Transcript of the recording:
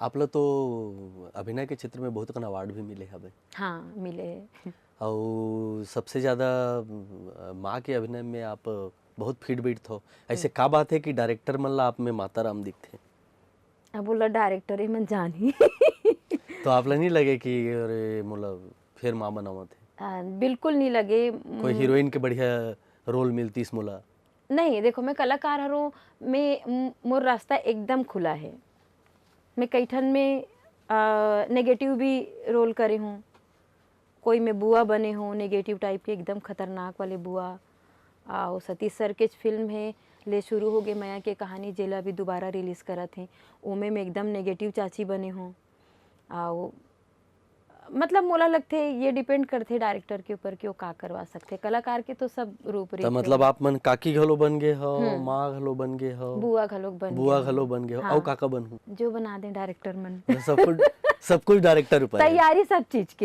आप लोग तो अभिनय के क्षेत्र में बहुत कन अवार्ड भी मिले हवे हाँ मिले है। और सबसे ज़्यादा माँ के अभिनय में आप बहुत फिट बीट थो। ऐसे का बात है कि डायरेक्टर मन ला आप में माता राम दिखते? अब बोला डायरेक्टर ही मन जानी तो आप ला नहीं लगे कि अरे मतलब फिर माँ बनावत है? बिल्कुल नहीं लगे। कोई हीरोइन के बढ़िया रोल मिलती इस मोला? नहीं देखो मैं कलाकार हूँ, मैं मोर रास्ता एकदम खुला है। मैं कई ठन में नेगेटिव भी रोल करे हूँ, कोई मैं बुआ बने हूँ नेगेटिव टाइप के एकदम खतरनाक वाले बुआ। और सतीश सर के फिल्म है ले शुरू हो गए माया के कहानी जेला भी दोबारा रिलीज करत हैं, ओमे में एकदम नेगेटिव चाची बने हूँ। और मतलब मोला लगते ये डिपेंड करते डायरेक्टर के ऊपर कि वो का करवा सकते। कलाकार के तो सब रूप तो रीत मतलब आप मन काकी घलो बन गए हो, माँ घलो बन गए हो, बुआ घलोक बन बुआ गया घलो हूँ। बन गए हो, हाँ, और काका बन हूँ? जो बना दे डायरेक्टर मन सब कुछ डायरेक्टर ऊपर है। तैयारी सब चीज के।